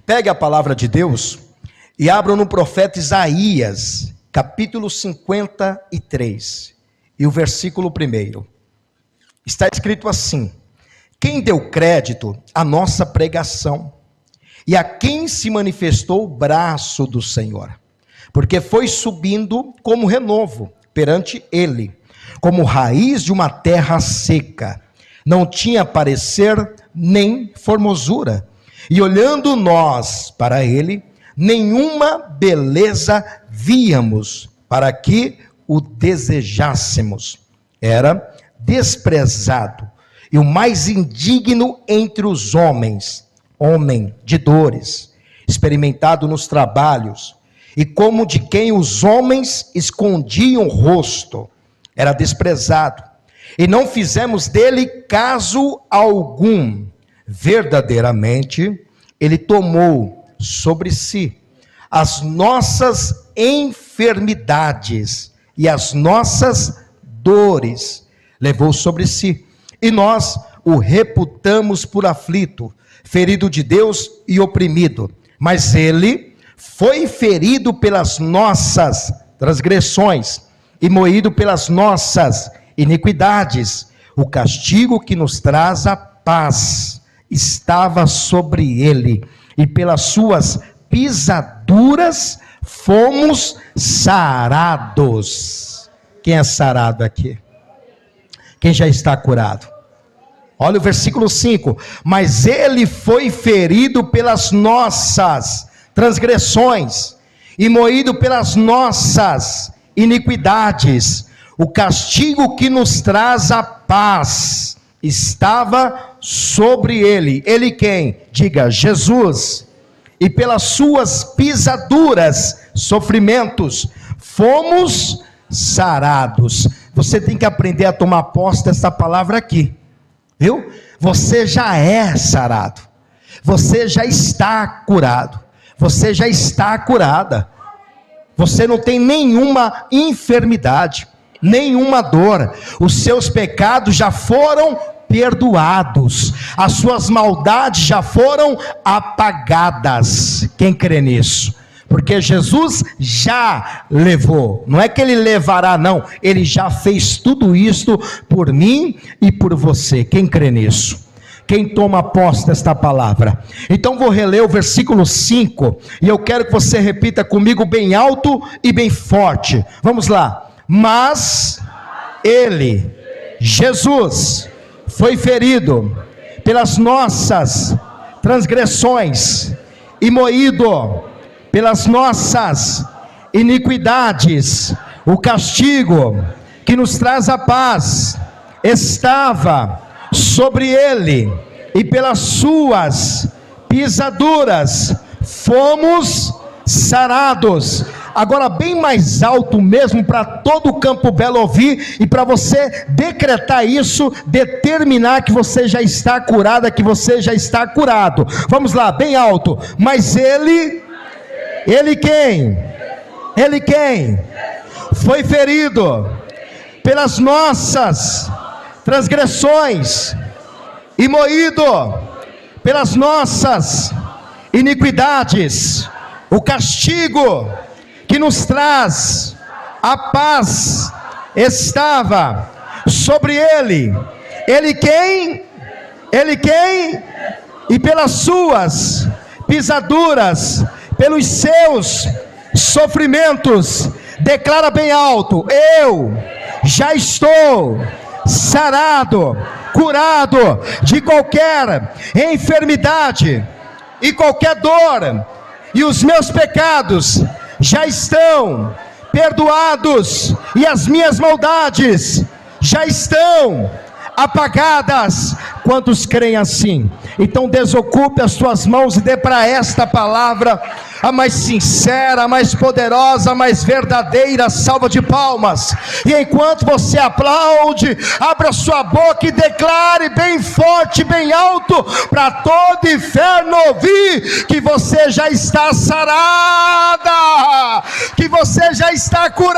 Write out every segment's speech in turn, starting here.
Pegue a palavra de Deus e abram no profeta Isaías, capítulo 53, e o versículo 1. Está escrito assim: quem deu crédito à nossa pregação, e a quem se manifestou o braço do Senhor? Porque foi subindo como renovo perante ele, como raiz de uma terra seca, não tinha parecer nem formosura, e olhando nós para ele, nenhuma beleza víamos para que o desejássemos. Era desprezado e o mais indigno entre os homens, homem de dores, experimentado nos trabalhos, e como de quem os homens escondiam o rosto. Era desprezado, e não fizemos dele caso algum. Verdadeiramente, ele tomou sobre si as nossas enfermidades e as nossas dores, levou sobre si, e nós o reputamos por aflito, ferido de Deus e oprimido. Mas ele foi ferido pelas nossas transgressões e moído pelas nossas iniquidades. O castigo que nos traz a paz estava sobre ele, e pelas suas pisaduras fomos sarados. Quem é sarado aqui? Quem já está curado? Olha o versículo 5: mas ele foi ferido pelas nossas transgressões e moído pelas nossas iniquidades. O castigo que nos traz a paz estava sobre ele. Ele quem? Diga, Jesus. E pelas suas pisaduras, sofrimentos, fomos sarados. Você tem que aprender a tomar posse dessa palavra aqui, viu? Você já é sarado, você já está curado, você já está curada. Você não tem nenhuma enfermidade, nenhuma dor. Os seus pecados já foram perdoados, as suas maldades já foram apagadas. Quem crê nisso? Porque Jesus já levou, não é que ele levará, não, ele já fez tudo isto por mim e por você. Quem crê nisso? Quem toma posse desta palavra? Então vou reler o versículo 5, e eu quero que você repita comigo bem alto e bem forte. Vamos lá. Mas ele, Jesus, foi ferido pelas nossas transgressões e moído pelas nossas iniquidades. O castigo que nos traz a paz estava sobre ele, e pelas suas pisaduras fomos sarados. Agora bem mais alto mesmo, para todo o Campo Belo ouvir, e para você decretar isso, determinar que você já está curada, que você já está curado. Vamos lá, bem alto. Mas ele quem? Ele quem? Foi ferido pelas nossas transgressões e moído pelas nossas iniquidades. O castigo que nos traz a paz estava sobre ele. Ele quem? Ele quem? E pelas suas pisaduras, pelos seus sofrimentos, declara bem alto: eu já estou sarado, curado de qualquer enfermidade e qualquer dor, e os meus pecados já estão perdoados, e as minhas maldades já estão apagadas. Quantos creem assim? Então desocupe as tuas mãos e dê para esta palavra a mais sincera, a mais poderosa, a mais verdadeira salva de palmas. E enquanto você aplaude, abra sua boca e declare bem forte, bem alto, para todo inferno ouvir, que você já está sarada, que que você já está curado.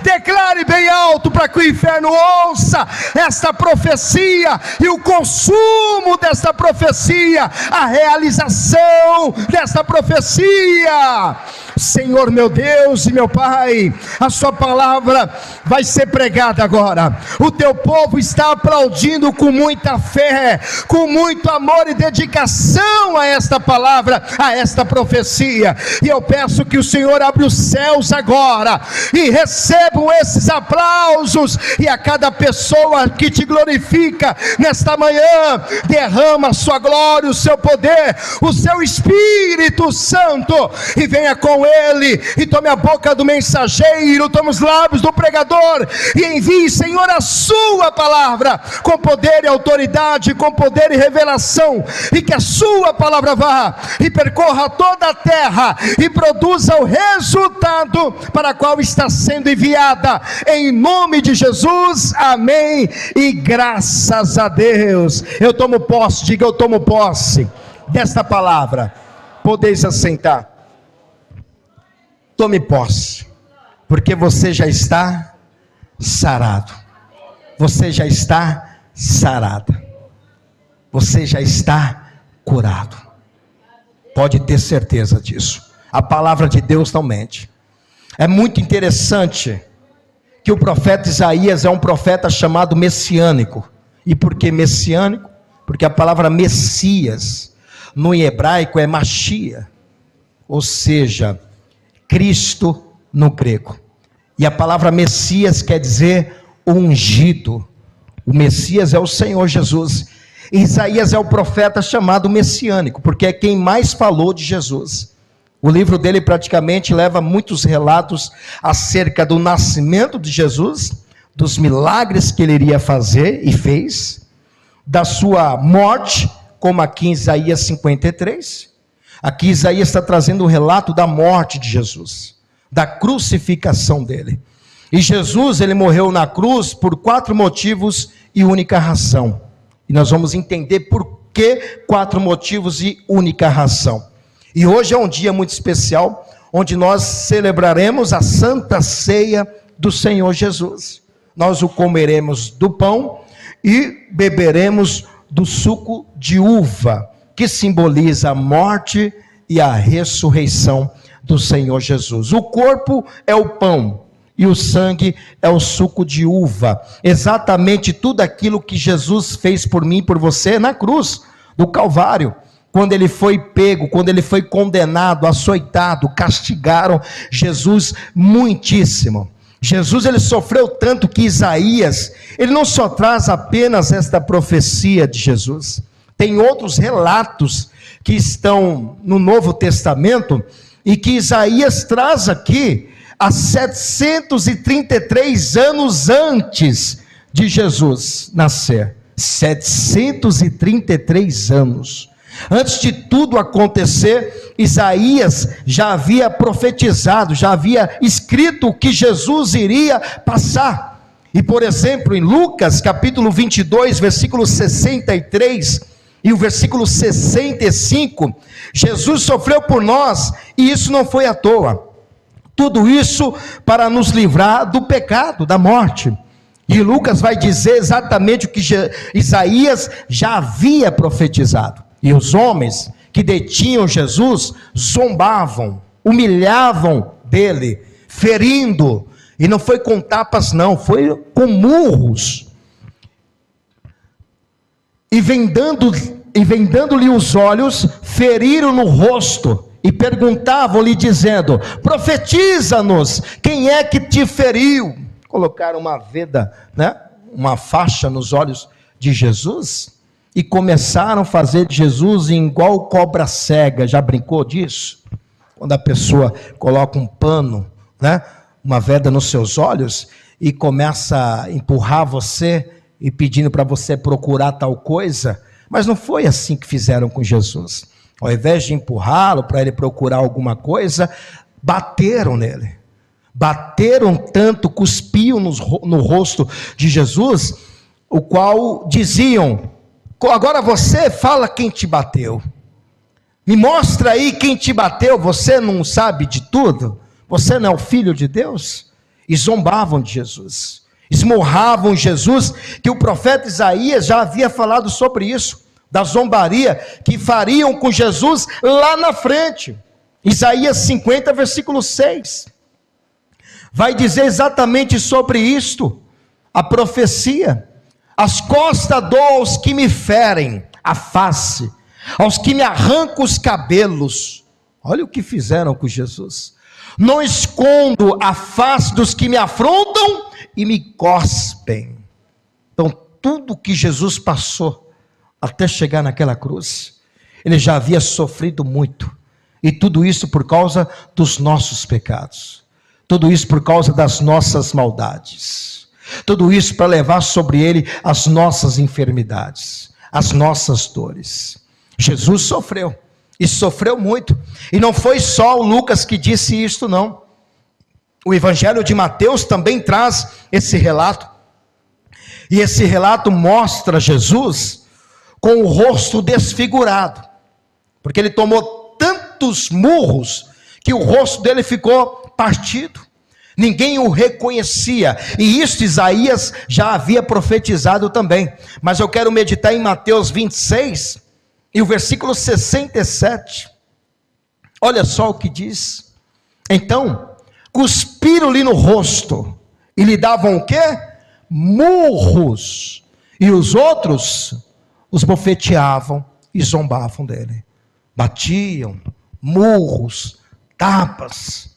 Declare bem alto para que o inferno ouça esta profecia e o consumo desta profecia, a realização desta profecia. Senhor meu Deus e meu Pai, a sua palavra vai ser pregada agora. O teu povo está aplaudindo com muita fé, com muito amor e dedicação a esta palavra, a esta profecia. E eu peço que o Senhor abra os céus agora e recebam esses aplausos, e a cada pessoa que te glorifica nesta manhã, derrama a sua glória, o seu poder, o seu Espírito Santo, e venha com ele, e tome a boca do mensageiro, tome os lábios do pregador, e envie, Senhor, a sua palavra, com poder e autoridade, com poder e revelação, e que a sua palavra vá, e percorra toda a terra, e produza o resultado para a qual está sendo enviada, em nome de Jesus, amém, e graças a Deus. Eu tomo posse, diga eu tomo posse, desta palavra. Podeis assentar. Tome posse, porque você já está sarado, você já está sarada, você já está curado, pode ter certeza disso. A palavra de Deus não mente. É muito interessante que o profeta Isaías é um profeta chamado messiânico. E por que messiânico? Porque a palavra Messias no hebraico é Machia, ou seja, Cristo no grego. E a palavra Messias quer dizer ungido. O Messias é o Senhor Jesus. E Isaías é o profeta chamado messiânico, porque é quem mais falou de Jesus. O livro dele praticamente leva muitos relatos acerca do nascimento de Jesus, dos milagres que ele iria fazer e fez, da sua morte, como aqui em Isaías 53. Aqui Isaías está trazendo o relato da morte de Jesus, da crucificação dele. E Jesus, ele morreu na cruz por 4 motivos e única razão. E nós vamos entender por que 4 motivos e única razão. E hoje é um dia muito especial, onde nós celebraremos a Santa Ceia do Senhor Jesus. Nós o comeremos do pão e beberemos do suco de uva, que simboliza a morte e a ressurreição do Senhor Jesus. O corpo é o pão e o sangue é o suco de uva. Exatamente tudo aquilo que Jesus fez por mim e por você na cruz do Calvário. Quando ele foi pego, quando ele foi condenado, açoitado, castigaram Jesus muitíssimo. Jesus, ele sofreu tanto que Isaías, ele não só traz apenas esta profecia de Jesus, tem outros relatos que estão no Novo Testamento, e que Isaías traz aqui, há 733 anos antes de Jesus nascer. 733 anos. Antes de tudo acontecer, Isaías já havia profetizado, já havia escrito o que Jesus iria passar. E por exemplo, em Lucas capítulo 22, versículo 63 e o versículo 65, Jesus sofreu por nós, e isso não foi à toa. Tudo isso para nos livrar do pecado, da morte. E Lucas vai dizer exatamente o que Isaías já havia profetizado. E os homens que detinham Jesus zombavam, humilhavam dele, ferindo. E não foi com tapas não, foi com murros. E vendando-lhe os olhos, feriram no rosto. E perguntavam-lhe dizendo: profetiza-nos, quem é que te feriu? Colocaram uma veda, uma faixa nos olhos de Jesus. E começaram a fazer de Jesus igual cobra cega. Já brincou disso? Quando a pessoa coloca um pano, uma veda nos seus olhos, e começa a empurrar você, e pedindo para você procurar tal coisa. Mas não foi assim que fizeram com Jesus. Ao invés de empurrá-lo para ele procurar alguma coisa, bateram nele. Bateram tanto, cuspiam no rosto de Jesus, o qual diziam: agora você fala quem te bateu. Me mostra aí quem te bateu, você não sabe de tudo? Você não é o filho de Deus? E zombavam de Jesus, esmurravam Jesus, que o profeta Isaías já havia falado sobre isso, da zombaria que fariam com Jesus lá na frente. Isaías 50, versículo 6, vai dizer exatamente sobre isto, a profecia: as costas dou aos que me ferem a face, aos que me arrancam os cabelos. Olha o que fizeram com Jesus. Não escondo a face dos que me afrontam e me cospem. Então tudo que Jesus passou até chegar naquela cruz, ele já havia sofrido muito, e tudo isso por causa dos nossos pecados, tudo isso por causa das nossas maldades, tudo isso para levar sobre ele as nossas enfermidades, as nossas dores. Jesus sofreu, e sofreu muito, e não foi só o Lucas que disse isto não, o Evangelho de Mateus também traz esse relato, e esse relato mostra Jesus com o rosto desfigurado, porque ele tomou tantos murros, que o rosto dele ficou partido, ninguém o reconhecia, e isso Isaías já havia profetizado também, mas eu quero meditar em Mateus 26, e o versículo 67, olha só o que diz: então, cuspiram-lhe no rosto, e lhe davam o quê? Murros, e os outros os bofeteavam e zombavam dele, batiam, murros, tapas,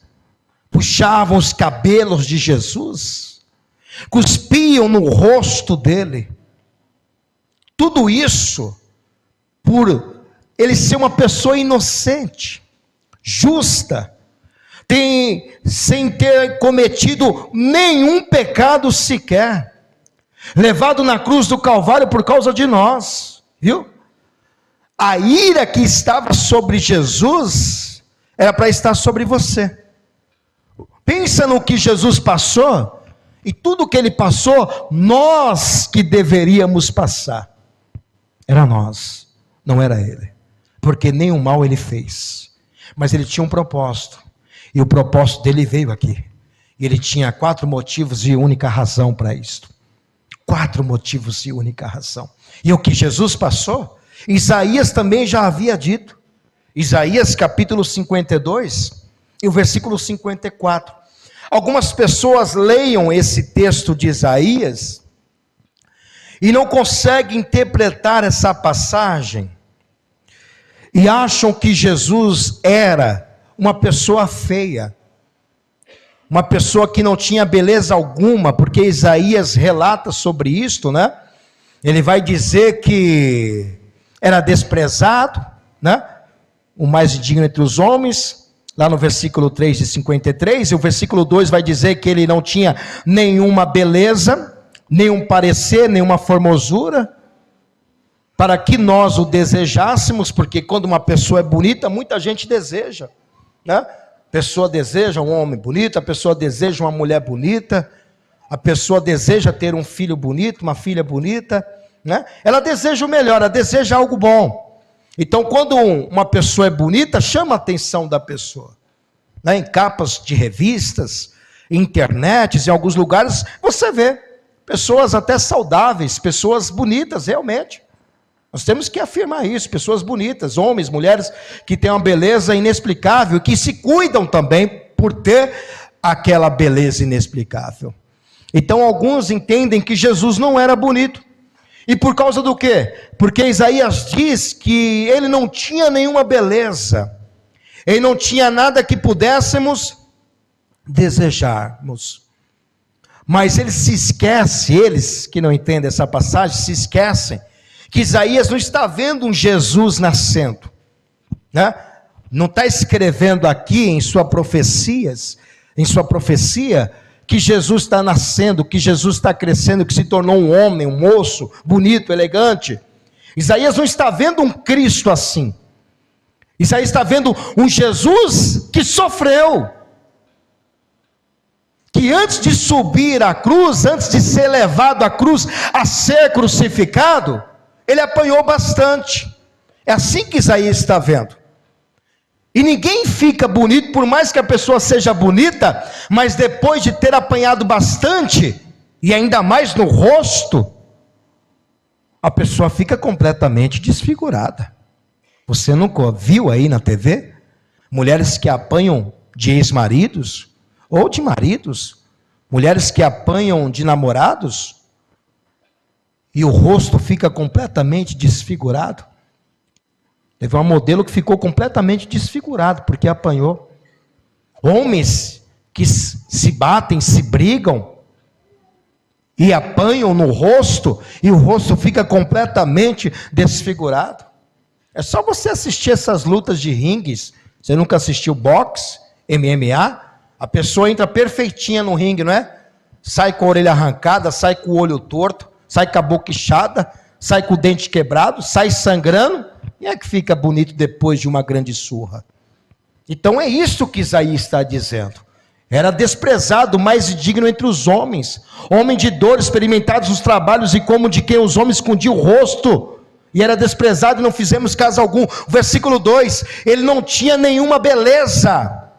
puxavam os cabelos de Jesus, cuspiam no rosto dele, tudo isso por ele ser uma pessoa inocente, justa, sem ter cometido nenhum pecado sequer, levado na cruz do Calvário por causa de nós, viu? A ira que estava sobre Jesus, era para estar sobre você. Pensa no que Jesus passou, e tudo que ele passou, nós que deveríamos passar, era nós, não era ele, porque nenhum mal ele fez, mas ele tinha um propósito, e o propósito dele veio aqui, e ele tinha 4 motivos e única razão para isto, 4 motivos e única razão, e o que Jesus passou, Isaías também já havia dito, Isaías capítulo 52, e o versículo 54, algumas pessoas leiam esse texto de Isaías, e não conseguem interpretar essa passagem, e acham que Jesus era uma pessoa feia, uma pessoa que não tinha beleza alguma, porque Isaías relata sobre isto, né? Ele vai dizer que era desprezado, né? O mais digno entre os homens, lá no versículo 3 de 53, e o versículo 2 vai dizer que ele não tinha nenhuma beleza, nenhum parecer, nenhuma formosura, para que nós o desejássemos, porque quando uma pessoa é bonita, muita gente deseja, né? A pessoa deseja um homem bonito, a pessoa deseja uma mulher bonita, a pessoa deseja ter um filho bonito, uma filha bonita, né? Ela deseja o melhor, ela deseja algo bom. Então quando uma pessoa é bonita, chama a atenção da pessoa, né? Em capas de revistas, internets, em alguns lugares, você vê pessoas até saudáveis, pessoas bonitas realmente. Nós temos que afirmar isso, pessoas bonitas, homens, mulheres, que têm uma beleza inexplicável, que se cuidam também por ter aquela beleza inexplicável. Então alguns entendem que Jesus não era bonito, e por causa do quê? Porque Isaías diz que ele não tinha nenhuma beleza, ele não tinha nada que pudéssemos desejarmos, mas ele se esquece, eles que não entendem essa passagem, se esquecem, que Isaías não está vendo um Jesus nascendo, né? Não está escrevendo aqui em sua profecia, que Jesus está nascendo, que Jesus está crescendo, que se tornou um homem, um moço, bonito, elegante. Isaías não está vendo um Cristo assim, Isaías está vendo um Jesus que sofreu, que antes de subir à cruz, antes de ser levado à cruz, a ser crucificado, ele apanhou bastante. É assim que Isaías está vendo. E ninguém fica bonito, por mais que a pessoa seja bonita, mas depois de ter apanhado bastante, e ainda mais no rosto, a pessoa fica completamente desfigurada. Você nunca viu aí na TV? Mulheres que apanham de ex-maridos, ou de maridos, mulheres que apanham de namorados, e o rosto fica completamente desfigurado. Teve uma modelo que ficou completamente desfigurado, porque apanhou. Homens que se batem, se brigam, e apanham no rosto, e o rosto fica completamente desfigurado. É só você assistir essas lutas de ringues. Você nunca assistiu boxe, MMA? A pessoa entra perfeitinha no ringue, não é? Sai com a orelha arrancada, sai com o olho torto, sai com a boca inchada, sai com o dente quebrado, sai sangrando. E é que fica bonito depois de uma grande surra. Então é isso que Isaías está dizendo. Era desprezado, mais digno entre os homens, homem de dor, experimentados nos trabalhos, e como de quem os homens escondiam o rosto, e era desprezado e não fizemos caso algum. Versículo 2, ele não tinha nenhuma beleza,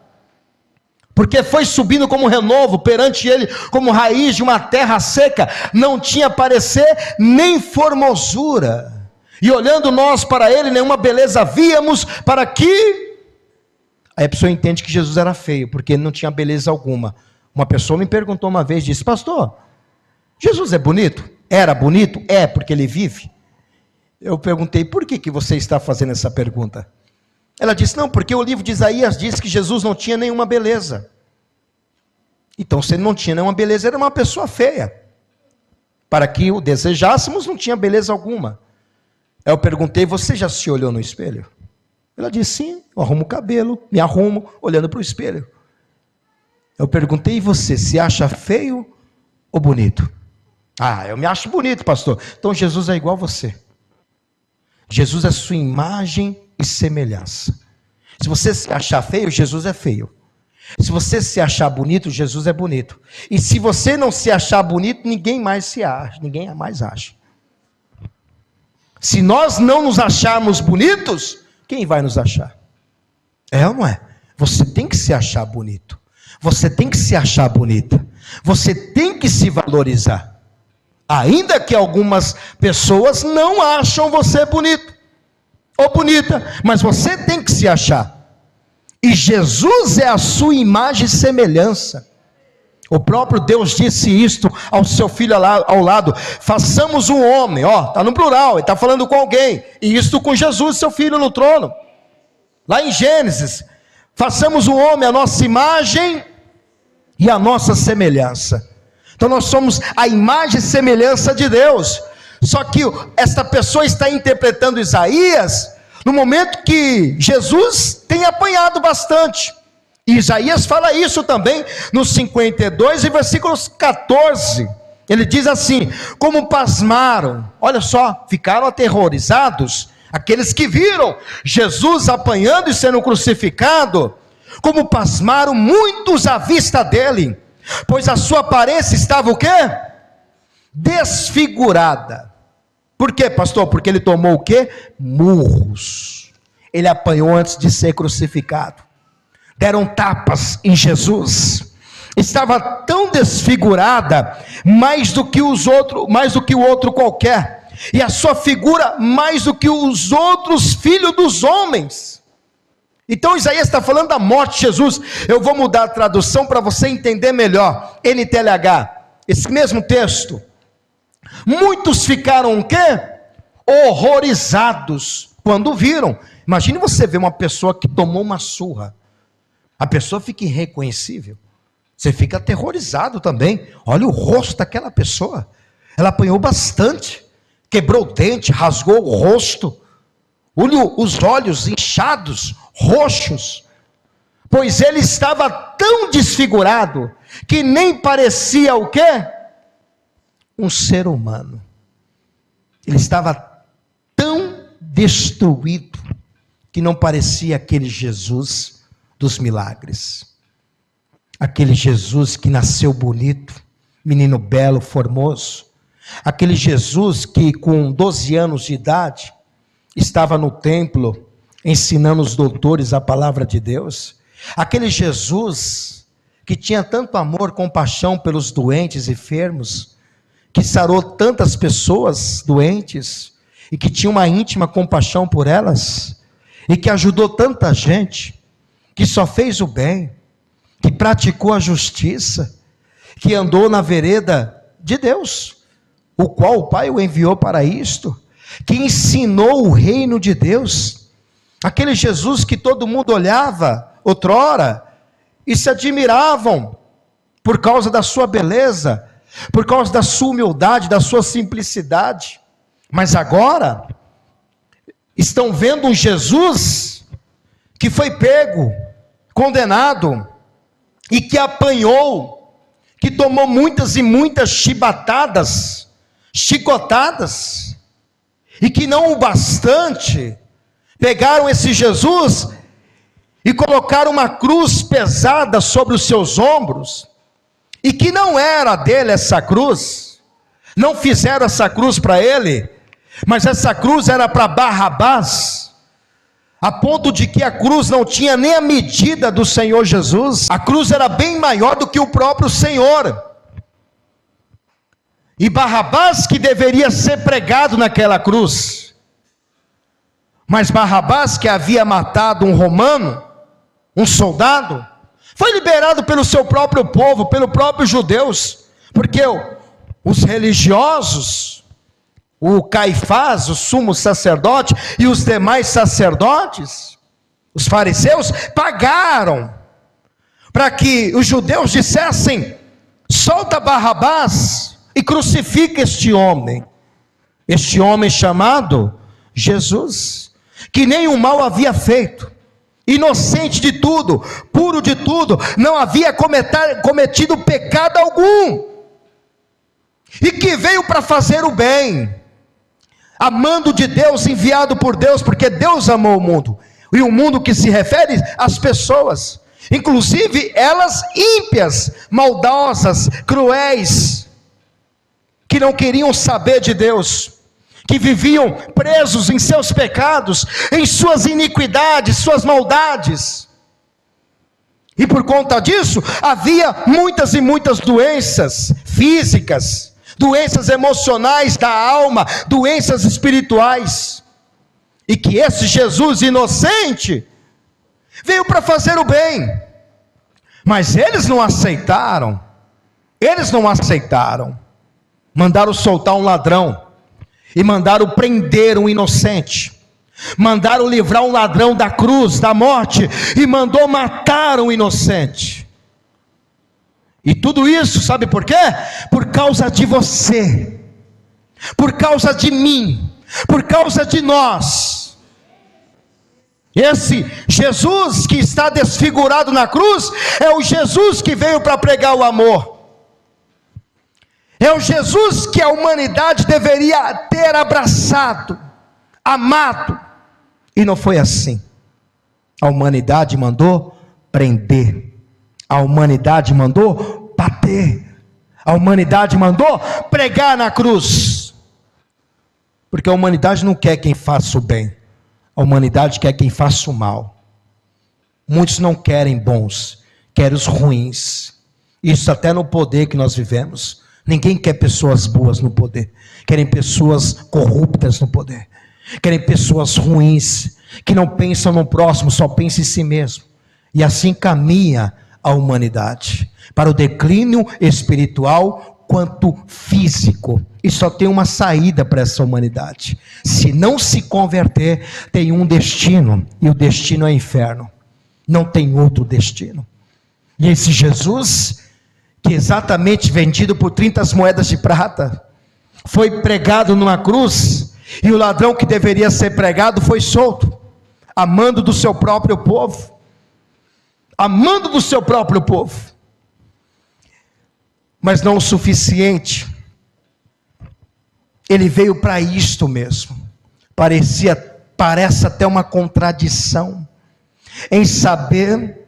porque foi subindo como renovo perante ele, como raiz de uma terra seca, não tinha parecer nem formosura, e olhando nós para ele, nenhuma beleza víamos, para que... Aí a pessoa entende que Jesus era feio, porque ele não tinha beleza alguma. Uma pessoa me perguntou uma vez, disse: pastor, Jesus é bonito? Era bonito? É, porque ele vive. Eu perguntei: por que você está fazendo essa pergunta? Ela disse: não, porque o livro de Isaías diz que Jesus não tinha nenhuma beleza. Então, se ele não tinha nenhuma beleza, era uma pessoa feia. Para que o desejássemos, não tinha beleza alguma. Eu perguntei: você já se olhou no espelho? Ela disse: sim, eu arrumo o cabelo, me arrumo, olhando para o espelho. Eu perguntei: e você, se acha feio ou bonito? Ah, eu me acho bonito, pastor. Então Jesus é igual a você. Jesus é sua imagem e semelhança. Se você se achar feio, Jesus é feio. Se você se achar bonito, Jesus é bonito. E se você não se achar bonito, ninguém mais se acha, ninguém mais acha. Se nós não nos acharmos bonitos, quem vai nos achar? É ou não é? Você tem que se achar bonito. Você tem que se achar bonita. Você tem que se valorizar. Ainda que algumas pessoas não acham você bonito ou bonita, mas você tem que se achar. E Jesus é a sua imagem e semelhança. O próprio Deus disse isto ao seu filho ao lado: façamos um homem, está no plural, ele está falando com alguém, e isto com Jesus, seu filho, no trono. Lá em Gênesis, façamos um homem à nossa imagem e à nossa semelhança. Então nós somos a imagem e semelhança de Deus. Só que esta pessoa está interpretando Isaías no momento que Jesus tem apanhado bastante. E Isaías fala isso também no 52 e versículos 14. Ele diz assim: como pasmaram, olha só, ficaram aterrorizados aqueles que viram Jesus apanhando e sendo crucificado, como pasmaram muitos à vista dele, pois a sua aparência estava o quê? Desfigurada. Por quê, pastor? Porque ele tomou o quê? Murros. Ele apanhou antes de ser crucificado. Deram tapas em Jesus. Estava tão desfigurada, mais do que o outro qualquer. E a sua figura mais do que os outros filhos dos homens. Então Isaías está falando da morte de Jesus. Eu vou mudar a tradução para você entender melhor. NTLH, esse mesmo texto. Muitos ficaram o quê? Horrorizados quando viram. Imagine você ver uma pessoa que tomou uma surra. A pessoa fica irreconhecível. Você fica aterrorizado também. Olha o rosto daquela pessoa. Ela apanhou bastante. Quebrou o dente, rasgou o rosto. Os olhos inchados, roxos. Pois ele estava tão desfigurado que nem parecia o quê? Um ser humano. Ele estava tão destruído que não parecia aquele Jesus dos milagres. Aquele Jesus que nasceu bonito, menino belo, formoso. Aquele Jesus que com 12 anos de idade estava no templo ensinando os doutores a palavra de Deus. Aquele Jesus que tinha tanto amor, compaixão pelos doentes e enfermos, que sarou tantas pessoas doentes, e que tinha uma íntima compaixão por elas, e que ajudou tanta gente, que só fez o bem, que praticou a justiça, que andou na vereda de Deus, o qual o Pai o enviou para isto, que ensinou o reino de Deus, aquele Jesus que todo mundo olhava outrora, e se admiravam, por causa da sua beleza, por causa da sua humildade, da sua simplicidade, mas agora, estão vendo um Jesus, que foi pego, condenado, e que apanhou, que tomou muitas e muitas chibatadas, chicotadas, e que não o bastante, pegaram esse Jesus, e colocaram uma cruz pesada sobre os seus ombros, e que não era dele essa cruz, não fizeram essa cruz para ele, mas essa cruz era para Barrabás, a ponto de que a cruz não tinha nem a medida do Senhor Jesus, a cruz era bem maior do que o próprio Senhor, e Barrabás que deveria ser pregado naquela cruz, mas Barrabás que havia matado um romano, um soldado, foi liberado pelo seu próprio povo, pelo próprio judeus, porque os religiosos, o Caifás, o sumo sacerdote, e os demais sacerdotes, os fariseus, pagaram, para que os judeus dissessem, solta Barrabás, e crucifica este homem chamado Jesus, que nenhum mal havia feito, inocente de tudo, puro de tudo, não havia cometido pecado algum, e que veio para fazer o bem, amando de Deus, enviado por Deus, porque Deus amou o mundo, e o mundo que se refere às pessoas, inclusive elas ímpias, maldosas, cruéis, que não queriam saber de Deus, que viviam presos em seus pecados, em suas iniquidades, suas maldades, e por conta disso, havia muitas e muitas doenças físicas, doenças emocionais da alma, doenças espirituais, e que esse Jesus inocente, veio para fazer o bem, mas eles não aceitaram, mandaram soltar um ladrão, e mandaram prender um inocente, mandaram livrar um ladrão da cruz, da morte, e mandou matar um inocente, e tudo isso, sabe por quê? Por causa de você, por causa de mim, por causa de nós. Esse Jesus que está desfigurado na cruz, é o Jesus que veio para pregar o amor, é o Jesus que a humanidade deveria ter abraçado, amado, e não foi assim. A humanidade mandou prender, a humanidade mandou bater, a humanidade mandou pregar na cruz, porque a humanidade não quer quem faça o bem, a humanidade quer quem faça o mal. Muitos não querem bons, querem os ruins, isso até no poder que nós vivemos. Ninguém quer pessoas boas no poder, querem pessoas corruptas no poder, querem pessoas ruins, que não pensam no próximo, só pensam em si mesmo, e assim caminha a humanidade, para o declínio espiritual quanto físico, e só tem uma saída para essa humanidade, se não se converter, tem um destino, e o destino é inferno, não tem outro destino. E esse Jesus, que exatamente vendido por 30 moedas de prata, foi pregado numa cruz, e o ladrão que deveria ser pregado foi solto, amando do seu próprio povo, mas não o suficiente, ele veio para isto mesmo. Parece até uma contradição, em saber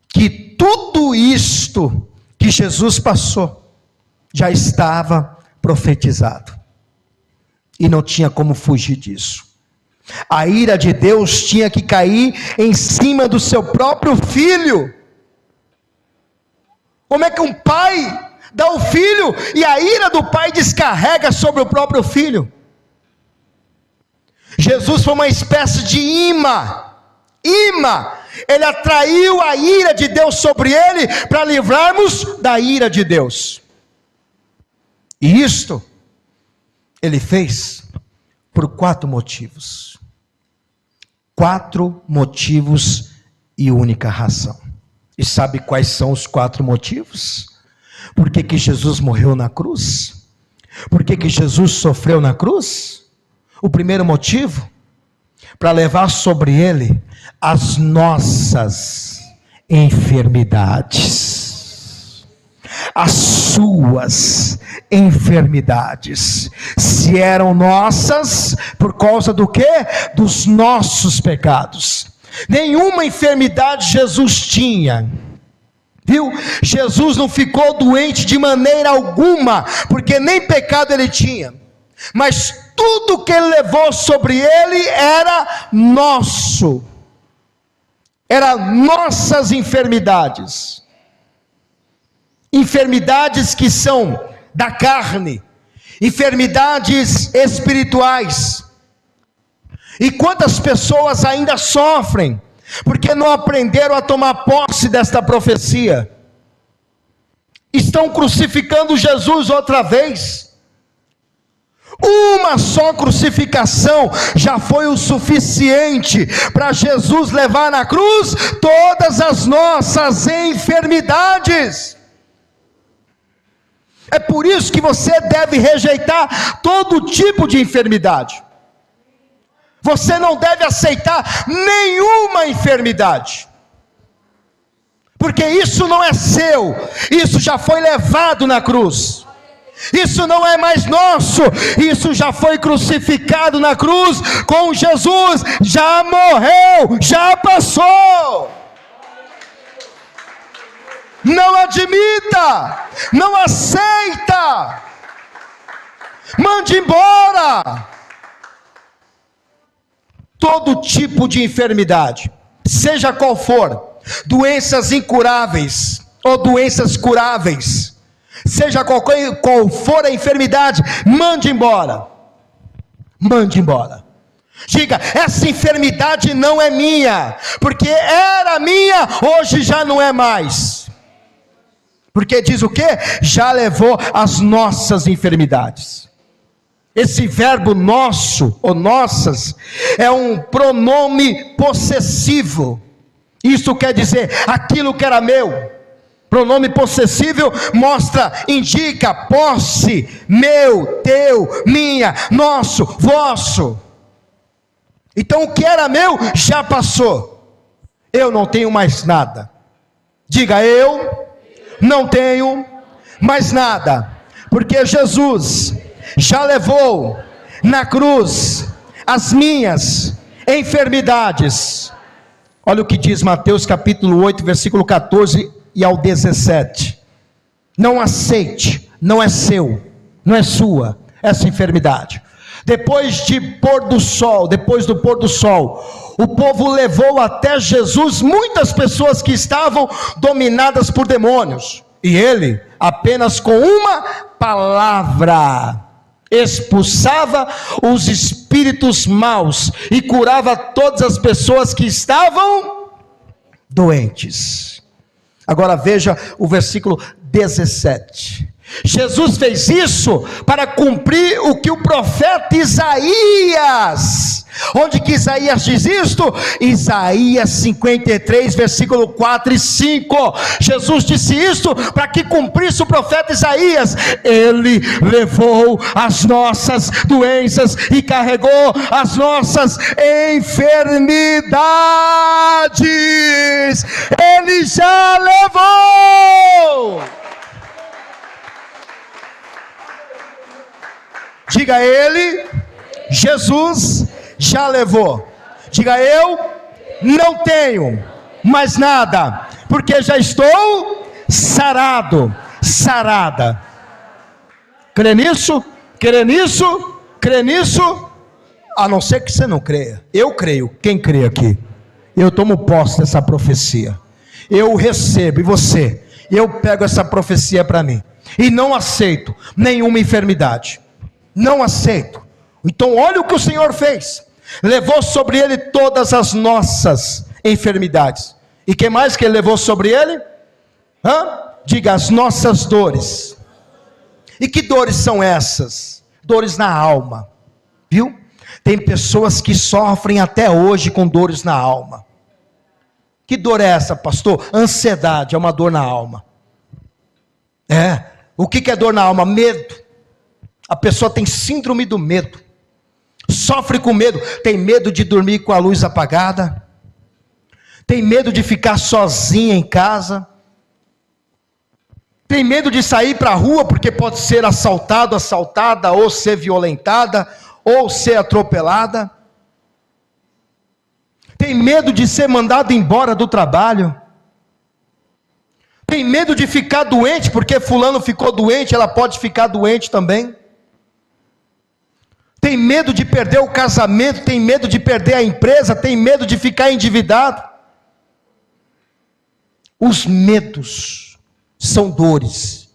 que tudo isto que Jesus passou, já estava profetizado, e não tinha como fugir disso. A ira de Deus tinha que cair em cima do seu próprio filho. Como é que um pai dá o filho e a ira do pai descarrega sobre o próprio filho? Jesus foi uma espécie de imã. Ele atraiu a ira de Deus sobre ele, para livrarmos da ira de Deus. E isto ele fez por 4 motivos. 4 motivos e única razão. E sabe quais são os 4 motivos? Por que Jesus morreu na cruz? Por que Jesus sofreu na cruz? O primeiro motivo, para levar sobre ele as nossas enfermidades, as suas enfermidades. Se eram nossas, por causa do quê? Dos nossos pecados. Nenhuma enfermidade Jesus tinha, viu? Jesus não ficou doente de maneira alguma, porque nem pecado ele tinha, mas tudo que ele levou sobre ele era nosso, eram nossas enfermidades, enfermidades que são da carne, enfermidades espirituais. E quantas pessoas ainda sofrem, porque não aprenderam a tomar posse desta profecia, estão crucificando Jesus outra vez. Uma só crucificação já foi o suficiente para Jesus levar na cruz todas as nossas enfermidades. É por isso que você deve rejeitar todo tipo de enfermidade. Você não deve aceitar nenhuma enfermidade, porque isso não é seu, isso já foi levado na cruz. Isso não é mais nosso, isso já foi crucificado na cruz com Jesus, já morreu, já passou. Não admita, não aceita, mande embora todo tipo de enfermidade, seja qual for, doenças incuráveis ou doenças curáveis, seja qual for a enfermidade, mande embora, mande embora. Diga: essa enfermidade não é minha, porque era minha, hoje já não é mais. Porque diz o quê? Já levou as nossas enfermidades. Esse verbo nosso, ou nossas, é um pronome possessivo. Isso quer dizer, aquilo que era meu. Pronome possessivo indica posse, meu, teu, minha, nosso, vosso. Então o que era meu já passou, eu não tenho mais nada. Diga: eu não tenho mais nada, porque Jesus já levou na cruz as minhas enfermidades. Olha o que diz Mateus capítulo 8, versículo 14 e ao 17. Não aceite, não é seu, não é sua essa enfermidade. Depois do pôr do sol, o povo levou até Jesus muitas pessoas que estavam dominadas por demônios, e ele, apenas com uma palavra, expulsava os espíritos maus e curava todas as pessoas que estavam doentes. Agora veja o versículo 17. Jesus fez isso para cumprir o que o profeta Isaías, onde que Isaías diz isto? Isaías 53, versículo 4 e 5, Jesus disse isto para que cumprisse o profeta Isaías. Ele levou as nossas doenças e carregou as nossas enfermidades, ele já levou. Diga: ele, Jesus, já levou. Diga: eu não tenho mais nada, porque já estou sarado, sarada. Crê nisso? Crê nisso? Crê nisso? A não ser que você não creia. Eu creio. Quem crê aqui? Eu tomo posse dessa profecia. Eu recebo. E você? Eu pego essa profecia para mim. E não aceito nenhuma enfermidade. Não aceito. Então olha o que o Senhor fez. Levou sobre ele todas as nossas enfermidades. E que mais que ele levou sobre ele? Diga, as nossas dores. E que dores são essas? Dores na alma. Viu? Tem pessoas que sofrem até hoje com dores na alma. Que dor é essa, pastor? Ansiedade é uma dor na alma. O que é dor na alma? Medo. A pessoa tem síndrome do medo. Sofre com medo. Tem medo de dormir com a luz apagada. Tem medo de ficar sozinha em casa. Tem medo de sair para a rua porque pode ser assaltado, assaltada, ou ser violentada, ou ser atropelada. Tem medo de ser mandado embora do trabalho. Tem medo de ficar doente, porque fulano ficou doente, ela pode ficar doente também. Tem medo de perder o casamento, tem medo de perder a empresa, tem medo de ficar endividado. Os medos são dores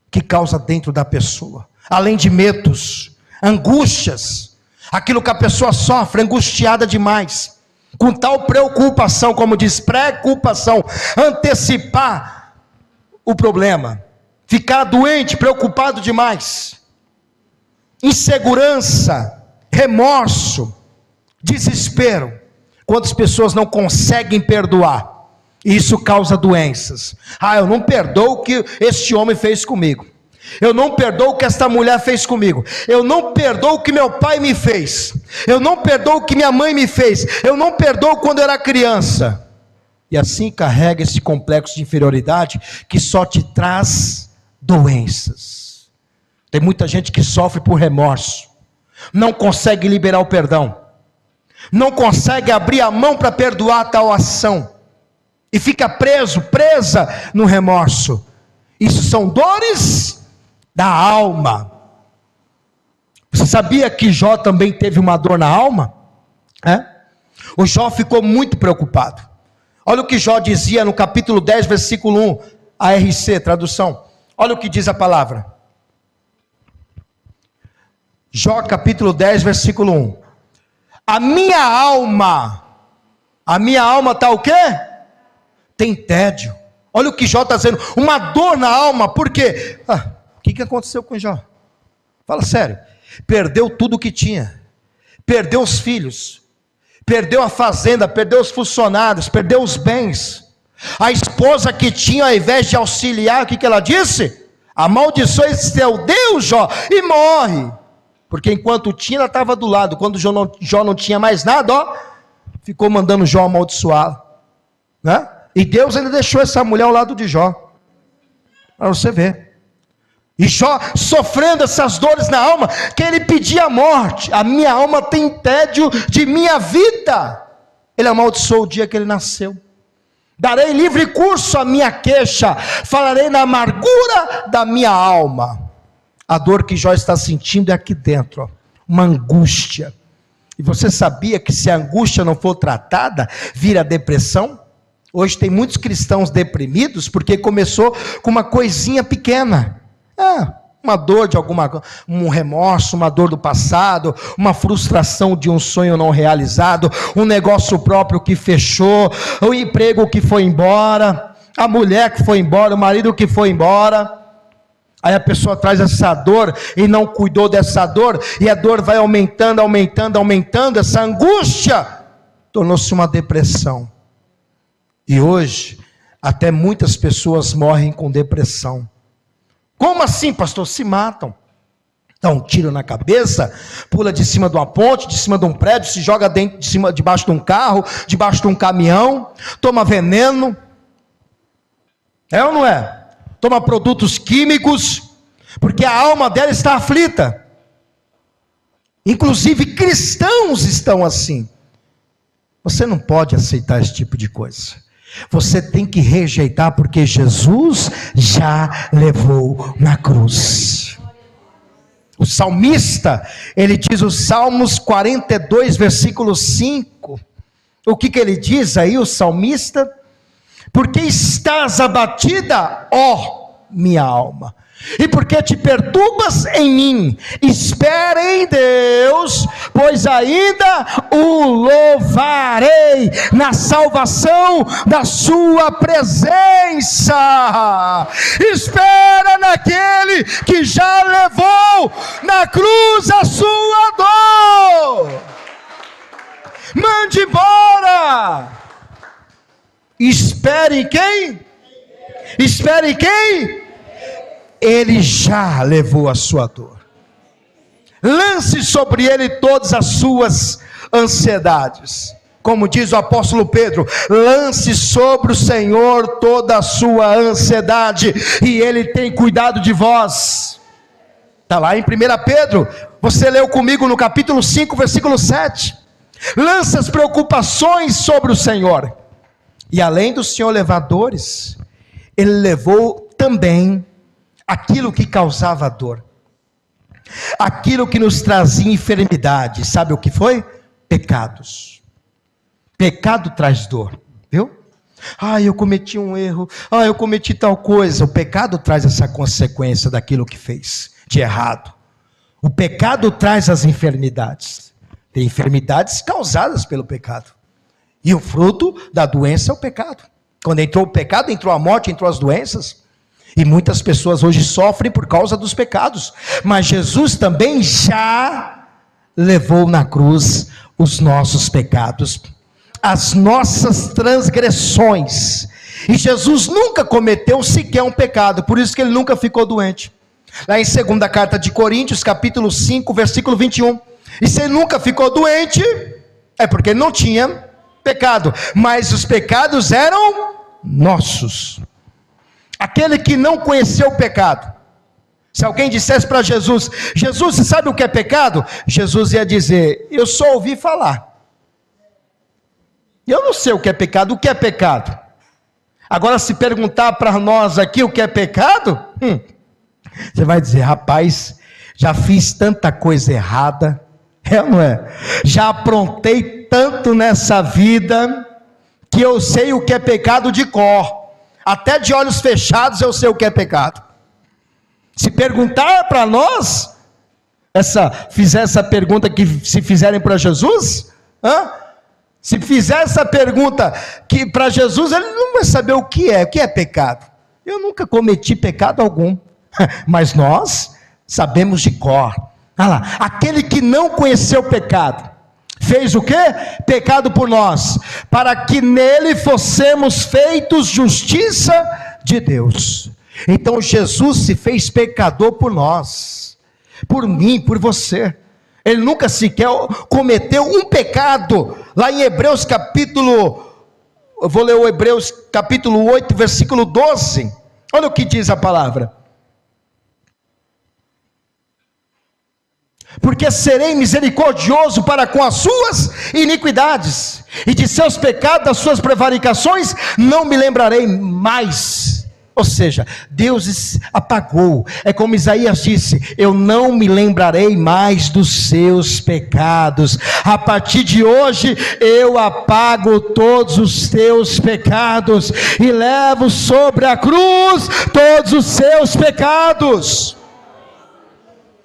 que causa dentro da pessoa. Além de medos, angústias, aquilo que a pessoa sofre, angustiada demais, com tal preocupação, como diz, preocupação, antecipar o problema, ficar doente, preocupado demais, insegurança, remorso, desespero. Quantas pessoas não conseguem perdoar? Isso causa doenças. Eu não perdoo o que este homem fez comigo. Eu não perdoo o que esta mulher fez comigo. Eu não perdoo o que meu pai me fez. Eu não perdoo o que minha mãe me fez. Eu não perdoo quando eu era criança. E assim carrega esse complexo de inferioridade que só te traz doenças. Tem muita gente que sofre por remorso. Não consegue liberar o perdão. Não consegue abrir a mão para perdoar tal ação. E fica presa no remorso. Isso são dores da alma. Você sabia que Jó também teve uma dor na alma? O Jó ficou muito preocupado. Olha o que Jó dizia no capítulo 10, versículo 1, ARC, tradução. Olha o que diz a palavra. Jó capítulo 10, versículo 1. A minha alma está o quê? Tem tédio. Olha o que Jó está dizendo, uma dor na alma. Por quê? O que aconteceu com Jó? Fala sério. Perdeu tudo o que tinha. Perdeu os filhos. Perdeu a fazenda, perdeu os funcionários, perdeu os bens. A esposa que tinha, ao invés de auxiliar, o que ela disse? Amaldiçoa esse teu Deus, Jó, e morre. Porque enquanto tinha, ela estava do lado. Quando Jó não tinha mais nada, ficou mandando Jó amaldiçoar. Né? E Deus ainda deixou essa mulher ao lado de Jó. Para você ver. E Jó sofrendo essas dores na alma, que ele pedia a morte. A minha alma tem tédio de minha vida. Ele amaldiçoou o dia que ele nasceu. Darei livre curso à minha queixa, falarei na amargura da minha alma. A dor que Jó está sentindo é aqui dentro, uma angústia. E você sabia que se a angústia não for tratada, vira depressão? Hoje tem muitos cristãos deprimidos porque começou com uma coisinha pequena. Uma dor de um remorso, uma dor do passado, uma frustração de um sonho não realizado, um negócio próprio que fechou, o emprego que foi embora, a mulher que foi embora, o marido que foi embora. Aí a pessoa traz essa dor e não cuidou dessa dor, e a dor vai aumentando, essa angústia tornou-se uma depressão. E hoje, até muitas pessoas morrem com depressão. Como assim, pastor? Se matam. Dá um tiro na cabeça, pula de cima de uma ponte, de cima de um prédio, se joga debaixo de um carro, debaixo de um caminhão, toma veneno. É ou não é? Toma produtos químicos, porque a alma dela está aflita. Inclusive cristãos estão assim. Você não pode aceitar esse tipo de coisa. Você tem que rejeitar, porque Jesus já levou na cruz. O salmista, ele diz os Salmos 42, versículo 5. O que ele diz aí, o salmista? Porque estás abatida, ó minha alma, e porque te perturbas em mim, espera em Deus, pois ainda o louvarei na salvação da sua presença. Espera naquele que já levou na cruz a sua dor. Mande embora. Espere em quem? Espere em quem? Ele já levou a sua dor. Lance sobre ele todas as suas ansiedades. Como diz o apóstolo Pedro, lance sobre o Senhor toda a sua ansiedade, e ele tem cuidado de vós. Está lá em 1 Pedro, você leu comigo no capítulo 5, versículo 7. Lança as preocupações sobre o Senhor. E além do Senhor levar dores, ele levou também aquilo que causava dor, aquilo que nos trazia enfermidade. Sabe o que foi? Pecados. Pecado traz dor, viu? Eu cometi um erro, eu cometi tal coisa. O pecado traz essa consequência daquilo que fez de errado. O pecado traz as enfermidades. Tem enfermidades causadas pelo pecado, e o fruto da doença é o pecado. Quando entrou o pecado, entrou a morte, entrou as doenças. E muitas pessoas hoje sofrem por causa dos pecados. Mas Jesus também já levou na cruz os nossos pecados, as nossas transgressões. E Jesus nunca cometeu sequer um pecado, por isso que ele nunca ficou doente. Lá em 2ª carta de Coríntios, capítulo 5, versículo 21. E se ele nunca ficou doente, é porque ele não tinha pecado. Mas os pecados eram nossos. Aquele que não conheceu o pecado, se alguém dissesse para Jesus: Jesus, você sabe o que é pecado? Jesus ia dizer: eu só ouvi falar, eu não sei o que é pecado. O que é pecado? Agora, se perguntar para nós aqui o que é pecado, você vai dizer: rapaz, já fiz tanta coisa errada, é ou não é? Já aprontei tanto nessa vida, que eu sei o que é pecado de cor. Até de olhos fechados eu sei o que é pecado. Se perguntar para nós, fizer essa pergunta que se fizerem para Jesus, se fizer essa pergunta que para Jesus, ele não vai saber o que é pecado. Eu nunca cometi pecado algum, mas nós sabemos de cor. Olha lá, aquele que não conheceu o pecado, fez o quê? Pecado por nós, para que nele fossemos feitos justiça de Deus. Então Jesus se fez pecador por nós, por mim, por você. Ele nunca sequer cometeu um pecado. Lá em Hebreus capítulo, eu vou ler o Hebreus capítulo 8, versículo 12. Olha o que diz a palavra: porque serei misericordioso para com as suas iniquidades, e de seus pecados, das suas prevaricações, não me lembrarei mais. Ou seja, Deus apagou. É como Isaías disse: eu não me lembrarei mais dos seus pecados. A partir de hoje eu apago todos os teus pecados e levo sobre a cruz todos os seus pecados.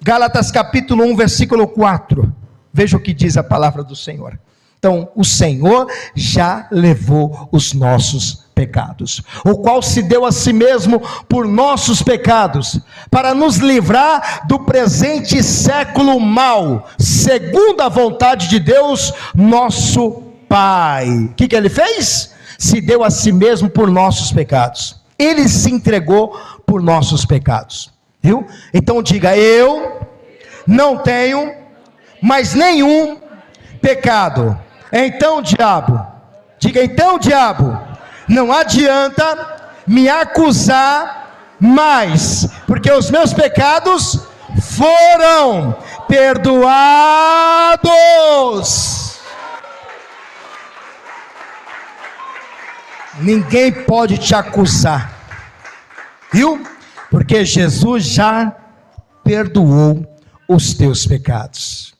Gálatas capítulo 1, versículo 4. Veja o que diz a palavra do Senhor. Então, o Senhor já levou os nossos pecados, o qual se deu a si mesmo por nossos pecados, para nos livrar do presente século mau, segundo a vontade de Deus, nosso Pai. O que ele fez? Se deu a si mesmo por nossos pecados. Ele se entregou por nossos pecados. Viu? Então diga: eu não tenho mais nenhum pecado. Então, diabo, diga: então, diabo, não adianta me acusar mais, porque os meus pecados foram perdoados. Ninguém pode te acusar, viu? Porque Jesus já perdoou os teus pecados.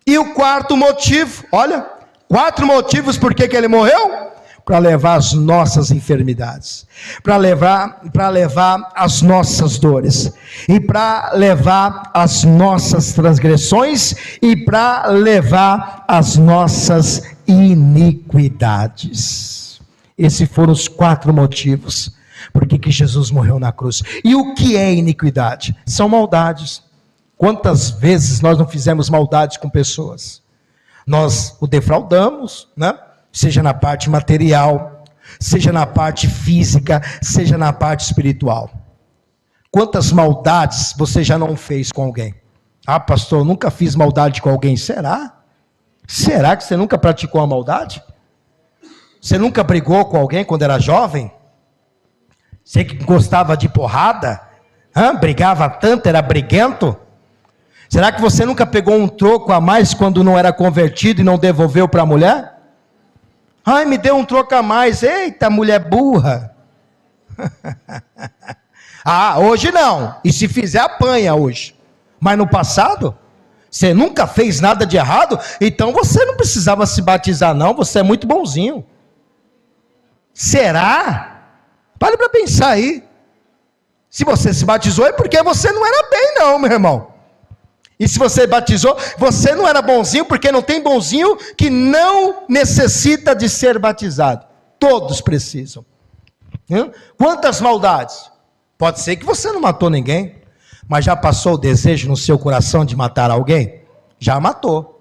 E o quarto motivo, olha, 4 motivos por que ele morreu: para levar as nossas enfermidades, para levar as nossas dores, e para levar as nossas transgressões, e para levar as nossas iniquidades. Esses foram os 4 motivos por que Jesus morreu na cruz. E o que é iniquidade? São maldades. Quantas vezes nós não fizemos maldades com pessoas? Nós o defraudamos, né? Seja na parte material, seja na parte física, seja na parte espiritual. Quantas maldades você já não fez com alguém? Ah, pastor, eu nunca fiz maldade com alguém. Será? Será que você nunca praticou a maldade? Você nunca brigou com alguém quando era jovem? Você que gostava de porrada? Brigava tanto, era briguento? Será que você nunca pegou um troco a mais quando não era convertido e não devolveu para a mulher? Ai, me deu um troco a mais. Eita, mulher burra. Ah, hoje não. E se fizer, apanha hoje. Mas no passado, você nunca fez nada de errado, então você não precisava se batizar não, você é muito bonzinho. Será? Pare para pensar aí. Se você se batizou é porque você não era bem não, meu irmão. E se você batizou, você não era bonzinho, porque não tem bonzinho que não necessita de ser batizado. Todos precisam. Quantas maldades? Pode ser que você não matou ninguém, mas já passou o desejo no seu coração de matar alguém? Já matou.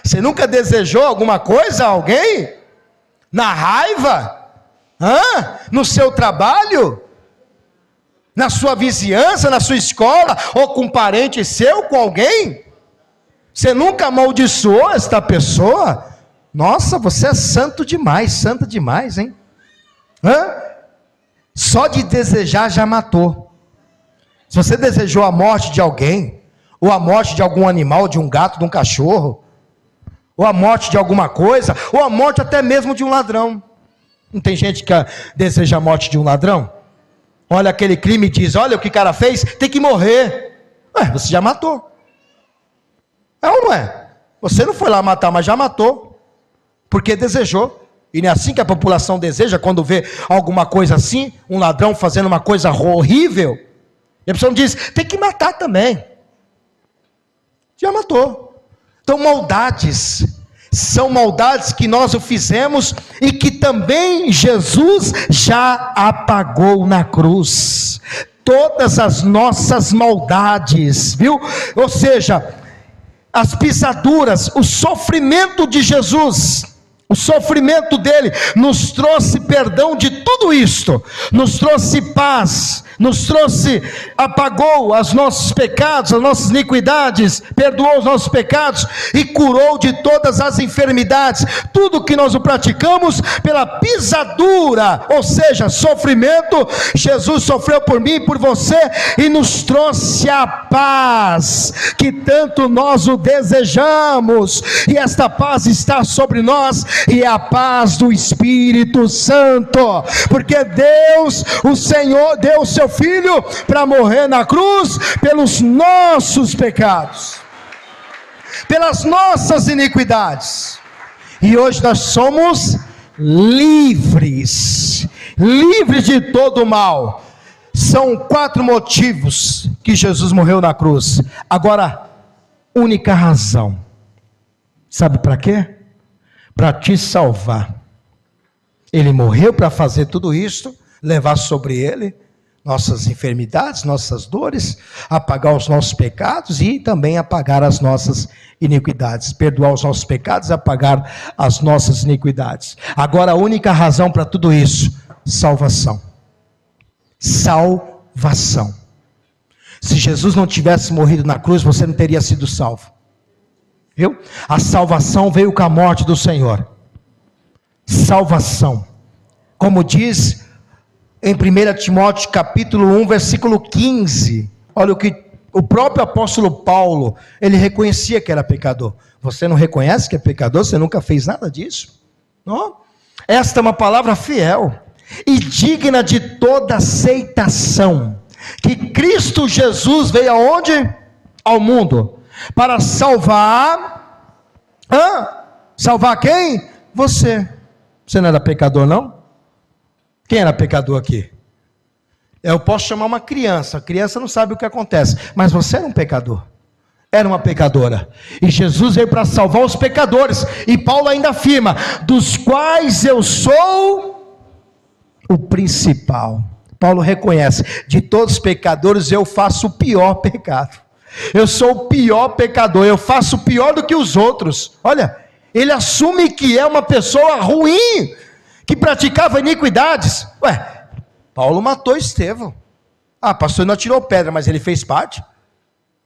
Você nunca desejou alguma coisa a alguém? Na raiva? No seu trabalho? Na sua vizinhança, na sua escola, ou com um parente seu, com alguém? Você nunca amaldiçoou esta pessoa? Nossa, você é santo demais, santa demais, hein? Só de desejar já matou. Se você desejou a morte de alguém, ou a morte de algum animal, de um gato, de um cachorro, ou a morte de alguma coisa, ou a morte até mesmo de um ladrão. Não tem gente que deseja a morte de um ladrão? Olha aquele crime e diz, olha o que o cara fez, tem que morrer. Você já matou. É ou não é? Você não foi lá matar, mas já matou. Porque desejou. E não é assim que a população deseja, quando vê alguma coisa assim, um ladrão fazendo uma coisa horrível. E a pessoa diz, tem que matar também. Já matou. Então maldades, são maldades que nós o fizemos e que também Jesus já apagou na cruz. Todas as nossas maldades, viu? Ou seja, as pisaduras, o sofrimento de Jesus, o sofrimento dele nos trouxe perdão de tudo isto, nos trouxe paz, apagou os nossos pecados, as nossas iniquidades, perdoou os nossos pecados e curou de todas as enfermidades. Tudo que nós o praticamos pela pisadura, ou seja, sofrimento, Jesus sofreu por mim e por você e nos trouxe a paz que tanto nós o desejamos, e esta paz está sobre nós, e é a paz do Espírito Santo, porque Deus, o Senhor, deu o seu Filho para morrer na cruz pelos nossos pecados, pelas nossas iniquidades, e hoje nós somos livres de todo o mal. São 4 motivos que Jesus morreu na cruz. Agora, única razão, sabe para quê? Para te salvar. Ele morreu para fazer tudo isso, levar sobre ele nossas enfermidades, nossas dores, apagar os nossos pecados e também apagar as nossas iniquidades, perdoar os nossos pecados e apagar as nossas iniquidades. Agora a única razão para tudo isso, salvação. Salvação. Se Jesus não tivesse morrido na cruz, você não teria sido salvo. Viu? A salvação veio com a morte do Senhor. Salvação. Como diz em 1 Timóteo capítulo 1, versículo 15, olha o que o próprio apóstolo Paulo, ele reconhecia que era pecador. Você não reconhece que é pecador? Você nunca fez nada disso? Não? Esta é uma palavra fiel e digna de toda aceitação, que Cristo Jesus veio aonde? Ao mundo, para salvar, salvar quem? Você. Você não era pecador, não? Quem era pecador aqui? Eu posso chamar uma criança, a criança não sabe o que acontece, mas você era um pecador, era uma pecadora, e Jesus veio para salvar os pecadores, e Paulo ainda afirma, dos quais eu sou o principal. Paulo reconhece, de todos os pecadores eu faço o pior pecado, eu sou o pior pecador, eu faço pior do que os outros. Olha, ele assume que é uma pessoa ruim, que praticava iniquidades. Paulo matou Estevão. Pastor, ele não atirou pedra, mas ele fez parte.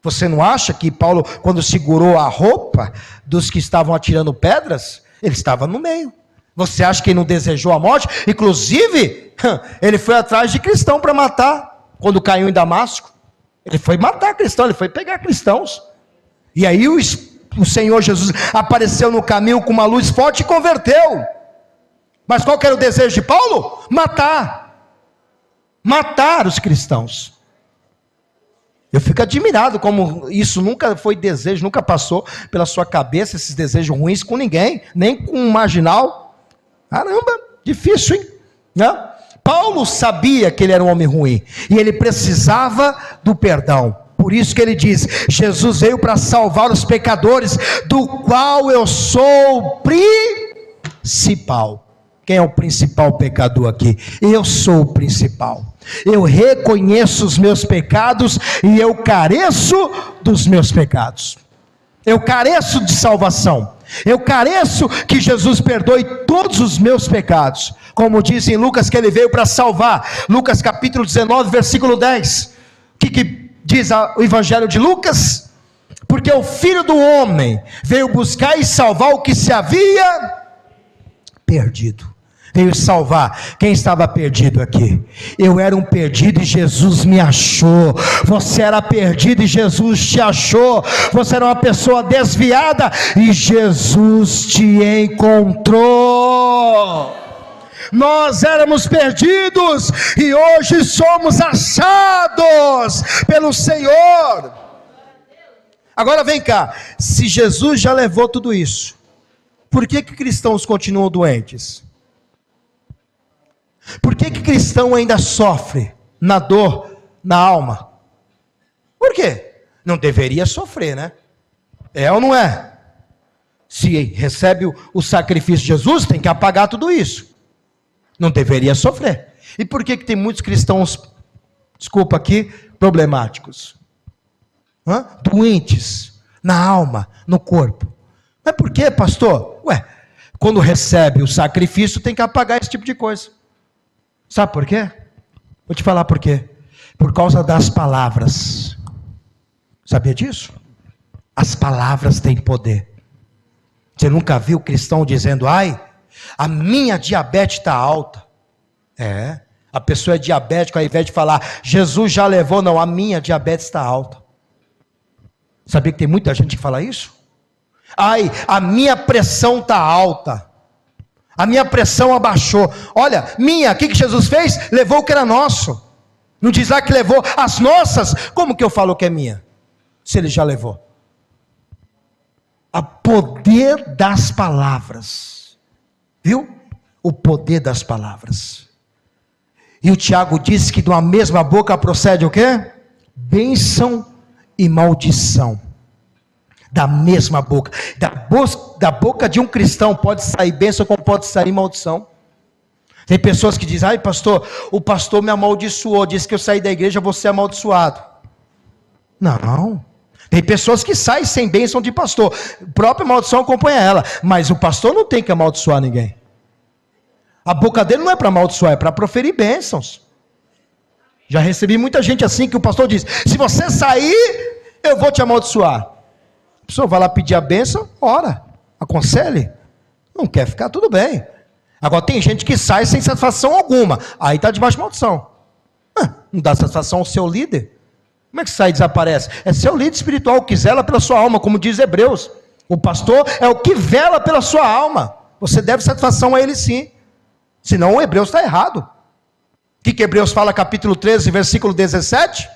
Você não acha que Paulo, quando segurou a roupa dos que estavam atirando pedras, ele estava no meio? Você acha que ele não desejou a morte? Inclusive, ele foi atrás de cristão para matar, quando caiu em Damasco. Ele foi matar cristão, ele foi pegar cristãos. E aí o Senhor Jesus apareceu no caminho com uma luz forte e converteu. Mas qual que era o desejo de Paulo? Matar os cristãos. Eu fico admirado como isso nunca foi desejo, nunca passou pela sua cabeça, esses desejos ruins com ninguém, nem com um marginal. Caramba, difícil, hein? Né? Paulo sabia que ele era um homem ruim, e ele precisava do perdão. Por isso que ele diz, Jesus veio para salvar os pecadores, do qual eu sou o principal. Quem é o principal pecador aqui? Eu sou o principal. Eu reconheço os meus pecados e eu careço dos meus pecados. Eu careço de salvação. Eu careço que Jesus perdoe todos os meus pecados. Como diz em Lucas que ele veio para salvar. Lucas capítulo 19, versículo 10. O que diz o evangelho de Lucas? Porque o Filho do Homem veio buscar e salvar o que se havia perdido. Veio salvar quem estava perdido aqui. Eu era um perdido e Jesus me achou. Você era perdido e Jesus te achou. Você era uma pessoa desviada e Jesus te encontrou. Nós éramos perdidos e hoje somos achados pelo Senhor. Agora vem cá, se Jesus já levou tudo isso, por que cristãos continuam doentes? Por que cristão ainda sofre na dor, na alma? Por quê? Não deveria sofrer, né? É ou não é? Se recebe o sacrifício de Jesus, tem que apagar tudo isso. Não deveria sofrer. E por que tem muitos cristãos, desculpa aqui, problemáticos? Doentes, na alma, no corpo. Mas por quê, pastor? Quando recebe o sacrifício, tem que apagar esse tipo de coisa. Sabe por quê? Vou te falar por quê. Por causa das palavras. Sabia disso? As palavras têm poder. Você nunca viu cristão dizendo, a minha diabetes está alta. A pessoa é diabética, ao invés de falar, Jesus já levou, não, a minha diabetes está alta. Sabia que tem muita gente que fala isso? A minha pressão está alta. A minha pressão abaixou. Olha, o que Jesus fez? Levou o que era nosso. Não diz lá que levou as nossas. Como que eu falo que é minha? Se ele já levou. O poder das palavras. Viu? O poder das palavras. E o Tiago diz que de uma mesma boca procede o quê? Bênção e maldição. Da mesma boca. Da boca de um cristão pode sair bênção como pode sair maldição. Tem pessoas que dizem, pastor, o pastor me amaldiçoou, disse que eu saí da igreja, vou ser amaldiçoado. Não. Tem pessoas que saem sem bênção de pastor. A própria maldição acompanha ela. Mas o pastor não tem que amaldiçoar ninguém. A boca dele não é para amaldiçoar, é para proferir bênçãos. Já recebi muita gente assim que o pastor diz, se você sair, eu vou te amaldiçoar. A pessoa vai lá pedir a bênção, ora, aconselhe. Não quer ficar, tudo bem. Agora tem gente que sai sem satisfação alguma. Aí está debaixo de maldição. Não dá satisfação ao seu líder. Como é que sai e desaparece? É seu líder espiritual que zela pela sua alma, como diz Hebreus. O pastor é o que vela pela sua alma. Você deve satisfação a ele sim. Senão o Hebreus está errado. que Hebreus fala, capítulo 13, versículo 17?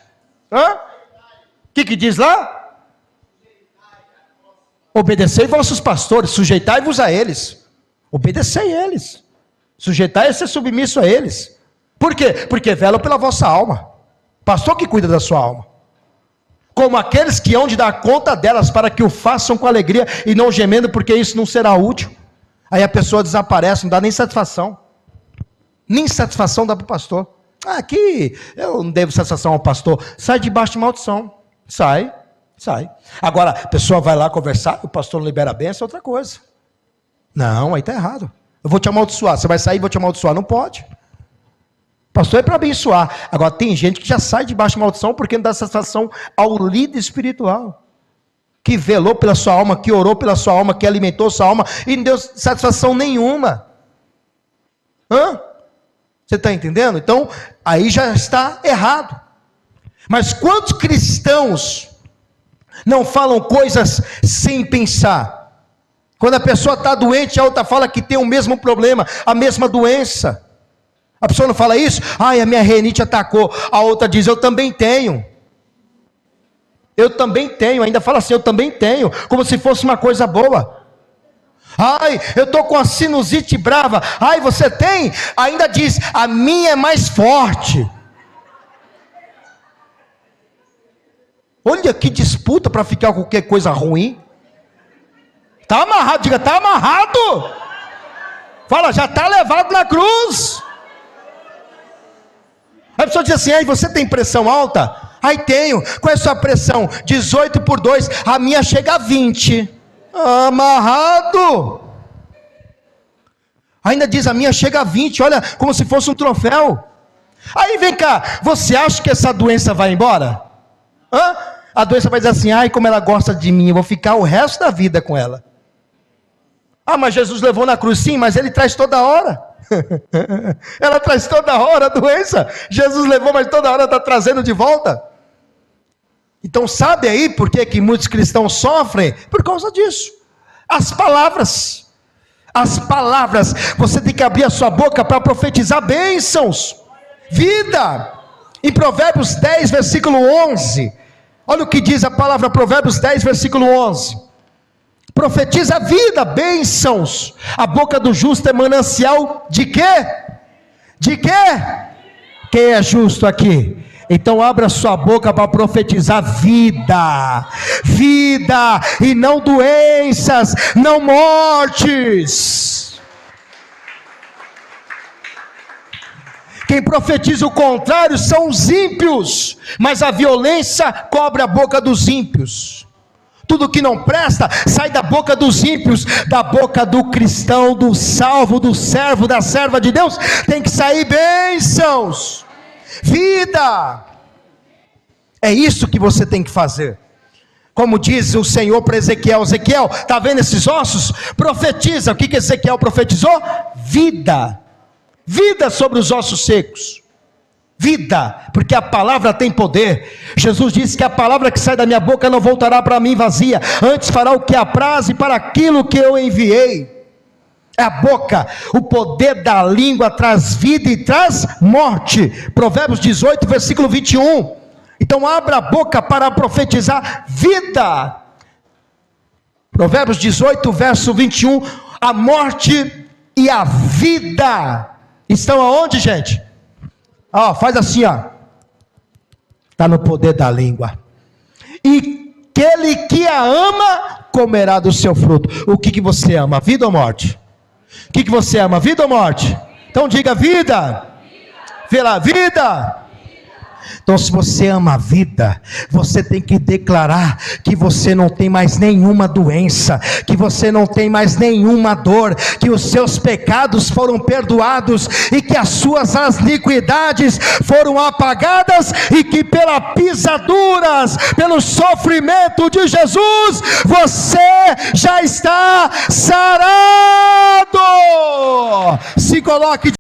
O que diz lá? Obedecei vossos pastores, sujeitai-vos a eles. Obedecei eles. Sujeitai é ser submisso a eles. Por quê? Porque velam pela vossa alma. Pastor que cuida da sua alma. Como aqueles que hão de dar conta delas, para que o façam com alegria e não gemendo, porque isso não será útil. Aí a pessoa desaparece, não dá nem satisfação. Nem satisfação dá para o pastor. Aqui eu não devo satisfação ao pastor. Sai debaixo de maldição. Sai. Agora a pessoa vai lá conversar, o pastor não libera a bênção, é outra coisa. Não, aí está errado. Eu vou te amaldiçoar, você vai sair e vou te amaldiçoar. Não pode. Pastor é para abençoar. Agora tem gente que já sai debaixo de maldição porque não dá satisfação ao líder espiritual, que velou pela sua alma, que orou pela sua alma, que alimentou sua alma e não deu satisfação nenhuma. Você está entendendo? Então aí já está errado. Mas quantos cristãos não falam coisas sem pensar? Quando a pessoa está doente, a outra fala que tem o mesmo problema, a mesma doença. A pessoa não fala isso? Ai, a minha renite atacou. A outra diz, eu também tenho. Ainda fala assim, eu também tenho. Como se fosse uma coisa boa. Ai, eu estou com a sinusite brava. Ai, você tem? Ainda diz, a minha é mais forte. Olha que disputa para ficar com qualquer coisa ruim. Está amarrado, diga, está amarrado. Fala, já está levado na cruz. A pessoa diz assim, aí você tem pressão alta? Aí tenho. Qual é a sua pressão? 18/2, a minha chega a 20. Amarrado. Ainda diz, a minha chega a 20, olha, como se fosse um troféu. Aí vem cá, você acha que essa doença vai embora? A doença vai dizer assim, ai como ela gosta de mim, eu vou ficar o resto da vida com ela. Mas Jesus levou na cruz, sim, mas ele traz toda hora. Ela traz toda hora a doença. Jesus levou, mas toda hora está trazendo de volta. Então sabe aí por que muitos cristãos sofrem? Por causa disso. As palavras, você tem que abrir a sua boca para profetizar bênçãos, vida. Em Provérbios 10, versículo 11, olha o que diz a palavra, Provérbios 10, versículo 11. Profetiza vida, bênçãos. A boca do justo é manancial de quê? De quê? Quem é justo aqui? Então abra sua boca para profetizar vida, vida e não doenças, não mortes. Quem profetiza o contrário são os ímpios, mas a violência cobre a boca dos ímpios. Tudo que não presta, sai da boca dos ímpios, da boca do cristão, do salvo, do servo, da serva de Deus, tem que sair bênçãos, vida. É isso que você tem que fazer. Como diz o Senhor para Ezequiel, Ezequiel, está vendo esses ossos? Profetiza. O que Ezequiel profetizou? Vida. Vida sobre os ossos secos. Vida, porque a palavra tem poder. Jesus disse que a palavra que sai da minha boca não voltará para mim vazia, antes fará o que apraz e para aquilo que eu enviei. É a boca, o poder da língua traz vida e traz morte. Provérbios 18, versículo 21. Então abra a boca para profetizar vida. Provérbios 18, verso 21. A morte e a vida estão aonde, gente? Faz assim, está no poder da língua. E aquele que a ama comerá do seu fruto. O que você ama, vida ou morte? O que você ama, vida ou morte? Então diga vida. Vê lá, vida. Então se você ama a vida, você tem que declarar que você não tem mais nenhuma doença, que você não tem mais nenhuma dor, que os seus pecados foram perdoados e que as suas iniquidades foram apagadas e que pelas pisaduras, pelo sofrimento de Jesus, você já está sarado. Se coloque